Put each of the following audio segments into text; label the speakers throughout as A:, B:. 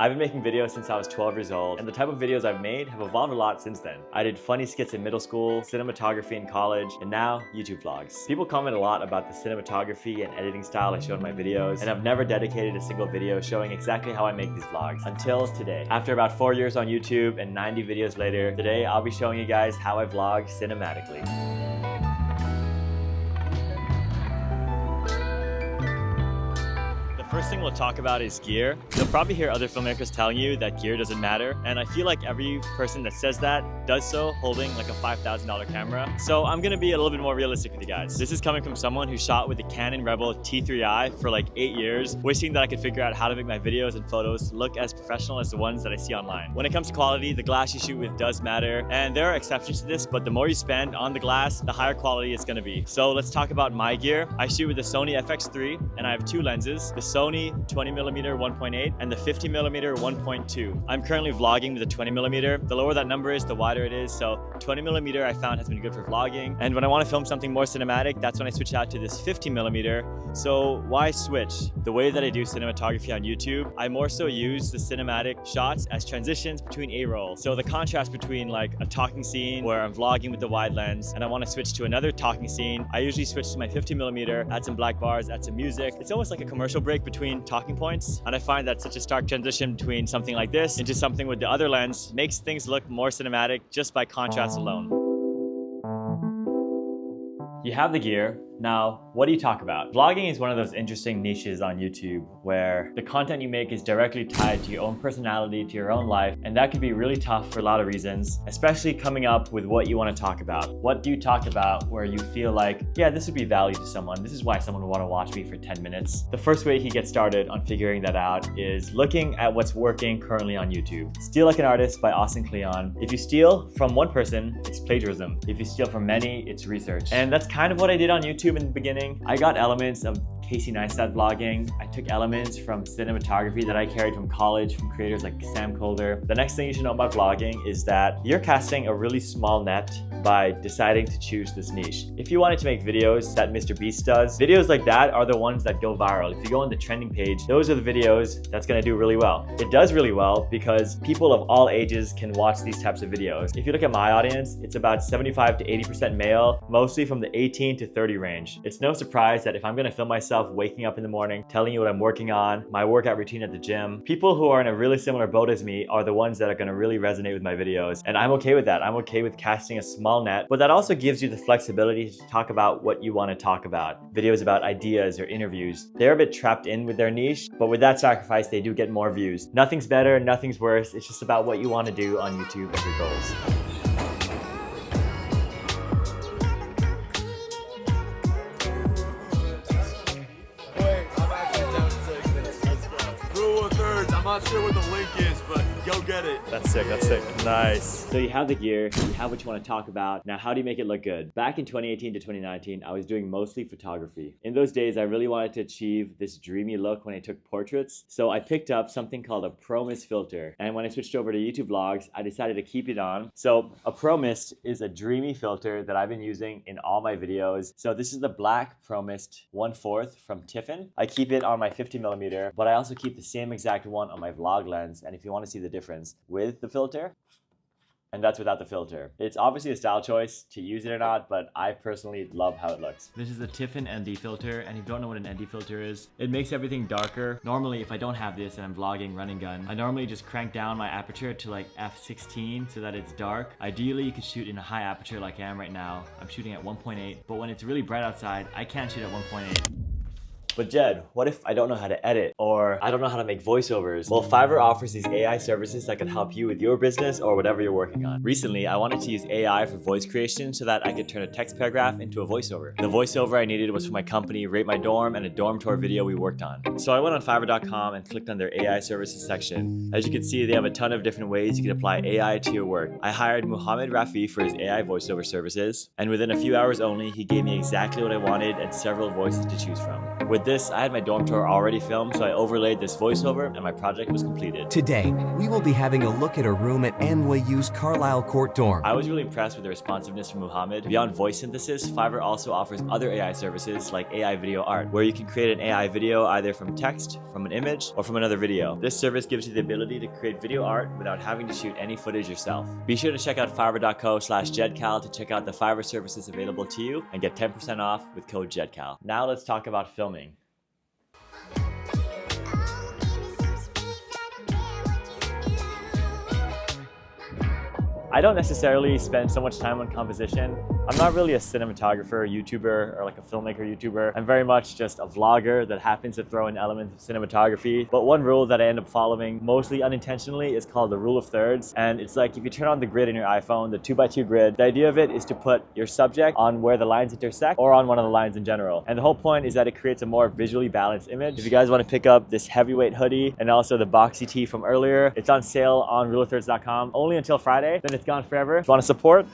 A: I've been making videos since I was 12 years old, and the type of videos I've made have evolved a lot since then. I did funny skits in middle school, cinematography in college, and now YouTube vlogs. People comment a lot about the cinematography and editing style I show in my videos, and I've never dedicated a single video showing exactly how I make these vlogs until today. After about 4 years on YouTube and 90 videos later, today I'll be showing you guys how I vlog cinematically. First thing we'll talk about is gear. You'll probably hear other filmmakers telling you that gear doesn't matter, and I feel like every person that says that does so holding like a $5,000 camera. So I'm gonna be a little bit more realistic with you guys. This is coming from someone who shot with the Canon Rebel T3i for like 8 years, wishing that I could figure out how to make my videos and photos look as professional as the ones that I see online. When it comes to quality, the glass you shoot with does matter, and there are exceptions to this, but the more you spend on the glass, the higher quality it's gonna be. So let's talk about my gear. I shoot with the Sony FX3, and I have two lenses, the Sony 20mm 1.8 and the 50mm 1.2. I'm currently vlogging with the 20mm. The lower that number is, the wider it is, so 20mm I found has been good for vlogging. And when I want to film something more cinematic, that's when I switch out to this 50mm. So why switch? The way that I do cinematography on YouTube, I more so use the cinematic shots as transitions between A-rolls. So the contrast between like a talking scene where I'm vlogging with the wide lens and I want to switch to another talking scene, I usually switch to my 50mm, add some black bars, add some music. It's almost like a commercial break between talking points, and I find that such a stark transition between something like this into something with the other lens makes things look more cinematic just by contrast alone. You have the gear. Now, what do you talk about? Vlogging is one of those interesting niches on YouTube where the content you make is directly tied to your own personality, to your own life, and that can be really tough for a lot of reasons, especially coming up with what you want to talk about. What do you talk about where you feel like, yeah, this would be value to someone. This is why someone would want to watch me for 10 minutes. The first way you can get started on figuring that out is looking at what's working currently on YouTube. Steal Like an Artist by Austin Kleon. If you steal from one person, it's plagiarism. If you steal from many, it's research. And that's kind of what I did on YouTube in the beginning. I got elements of Casey Neistat vlogging. I took elements from cinematography that I carried from college from creators like Sam Colder. The next thing you should know about vlogging is that you're casting a really small net by deciding to choose this niche. If you wanted to make videos that Mr. Beast does, videos like that are the ones that go viral. If you go on the trending page, those are the videos that's gonna do really well. It does really well because people of all ages can watch these types of videos. If you look at my audience, it's about 75 to 80% male, mostly from the 18 to 30 range. It's no surprise that if I'm gonna film myself waking up in the morning, telling you what I'm working on, my workout routine at the gym, people who are in a really similar boat as me are the ones that are gonna really resonate with my videos. And I'm okay with that. I'm okay with casting a small net, but that also gives you the flexibility to talk about what you wanna talk about. Videos about ideas or interviews. They're a bit trapped in with their niche, but with that sacrifice, they do get more views. Nothing's better, nothing's worse. It's just about what you wanna do on YouTube and your goals.
B: I'm not sure what the link is, but go get it.
A: That's sick, that's sick. Nice. So you have the gear, you have what you want to talk about. Now, how do you make it look good? Back in 2018 to 2019, I was doing mostly photography. In those days, I really wanted to achieve this dreamy look when I took portraits. So I picked up something called a Pro Mist filter. And when I switched over to YouTube vlogs, I decided to keep it on. So a Pro Mist is a dreamy filter that I've been using in all my videos. So this is the black Pro Mist 1/4 from Tiffin. I keep it on my 50mm, but I also keep the same exact one on my vlog lens. And if you want to see the difference with the filter, and that's without the filter. It's obviously a style choice to use it or not, but I personally love how it looks. This is the Tiffin ND filter, and if you don't know what an ND filter is, it makes everything darker. Normally, if I don't have this and I'm vlogging running gun, I normally just crank down my aperture to like f16 so that it's dark. Ideally, you could shoot in a high aperture like I am right now. I'm shooting at 1.8, but when it's really bright outside, I can't shoot at 1.8. But Jed, what if I don't know how to edit or I don't know how to make voiceovers? Well, Fiverr offers these AI services that can help you with your business or whatever you're working on. Recently, I wanted to use AI for voice creation so that I could turn a text paragraph into a voiceover. The voiceover I needed was for my company, Rate My Dorm, and a dorm tour video we worked on. So I went on Fiverr.com and clicked on their AI services section. As you can see, they have a ton of different ways you can apply AI to your work. I hired Muhammad Rafi for his AI voiceover services, and within a few hours only, he gave me exactly what I wanted and several voices to choose from. With this, I had my dorm tour already filmed, so I overlaid this voiceover and my project was completed.
C: Today, we will be having a look at a room at NYU's Carlisle Court dorm.
A: I was really impressed with the responsiveness from Muhammad. Beyond voice synthesis, Fiverr also offers other AI services like AI video art, where you can create an AI video either from text, from an image, or from another video. This service gives you the ability to create video art without having to shoot any footage yourself. Be sure to check out fiverr.co/jedcal to check out the Fiverr services available to you and get 10% off with code jedcal. Now let's talk about filming. I don't necessarily spend so much time on composition. I'm not really a cinematographer, YouTuber, or like a filmmaker YouTuber. I'm very much just a vlogger that happens to throw in elements of cinematography. But one rule that I end up following, mostly unintentionally, is called the rule of thirds. And it's like if you turn on the grid in your iPhone, the 2x2 grid, the idea of it is to put your subject on where the lines intersect or on one of the lines in general. And the whole point is that it creates a more visually balanced image. If you guys want to pick up this heavyweight hoodie and also the boxy tee from earlier, it's on sale on ruleofthirds.com only until Friday. Then it's gone forever. If you want to support,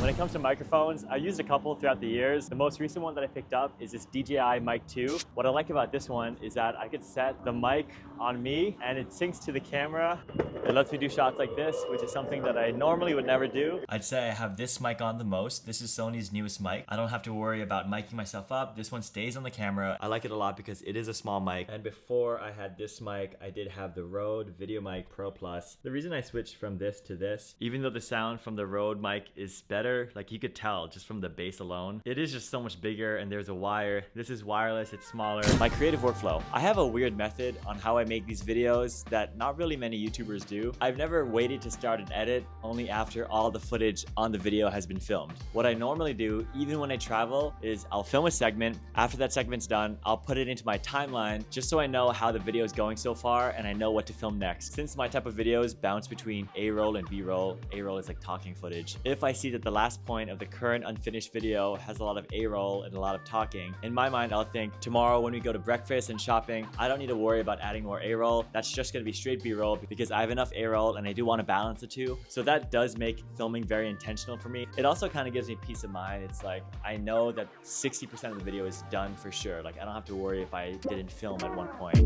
A: when it comes to microphones, I used a couple throughout the years. The most recent one that I picked up is this DJI Mic 2. What I like about this one is that I could set the mic on me and it syncs to the camera. It lets me do shots like this, which is something that I normally would never do. I'd say I have this mic on the most. This is Sony's newest mic. I don't have to worry about miking myself up. This one stays on the camera. I like it a lot because it is a small mic. And before I had this mic, I did have the Rode VideoMic Pro Plus. The reason I switched from this to this, even though the sound from the Rode mic is better, like you could tell just from the bass alone, it is just so much bigger and there's a wire. This is wireless, it's smaller. My creative workflow. I have a weird method on how I make these videos that not really many YouTubers do. I've never waited to start an edit only after all the footage on the video has been filmed. What I normally do, even when I travel, is I'll film a segment. After that segment's done, I'll put it into my timeline just so I know how the video is going so far and I know what to film next. Since my type of videos bounce between A-roll and B-roll, A-roll is like talking footage. If I see that the last point of the current unfinished video has a lot of A-roll and a lot of talking, in my mind I'll think tomorrow when we go to breakfast and shopping, I don't need to worry about adding more A-roll. That's just gonna be straight B-roll because I have enough A-roll and I do want to balance the two. So that does make filming very intentional for me. It also kind of gives me peace of mind. It's like I know that 60% of the video is done for sure. Like I don't have to worry if I didn't film at one point.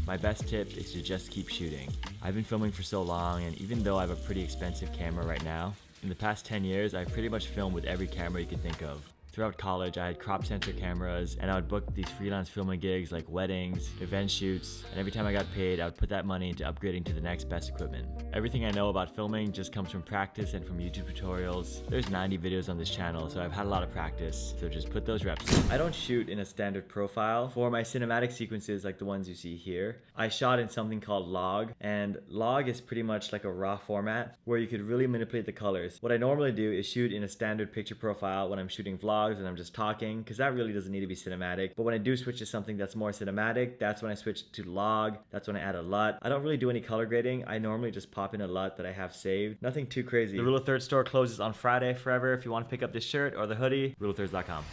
A: My best tip is to just keep shooting. I've been filming for so long, and even though I have a pretty expensive camera right now, in the past 10 years, I've pretty much filmed with every camera you could think of. Throughout college, I had crop sensor cameras and I would book these freelance filming gigs like weddings, event shoots, and every time I got paid, I would put that money into upgrading to the next best equipment. Everything I know about filming just comes from practice and from YouTube tutorials. There's 90 videos on this channel, so I've had a lot of practice, so just put those reps in. I don't shoot in a standard profile. For my cinematic sequences like the ones you see here, I shot in something called log, and log is pretty much like a raw format where you could really manipulate the colors. What I normally do is shoot in a standard picture profile when I'm shooting vlogs and I'm just talking, because that really doesn't need to be cinematic. But when I do switch to something that's more cinematic, that's when I switch to log. That's when I add a LUT. I don't really do any color grading. I normally just pop in a LUT that I have saved. Nothing too crazy. The Rule of Thirds store closes on Friday forever. If you want to pick up this shirt or the hoodie, ruleofthirds.com.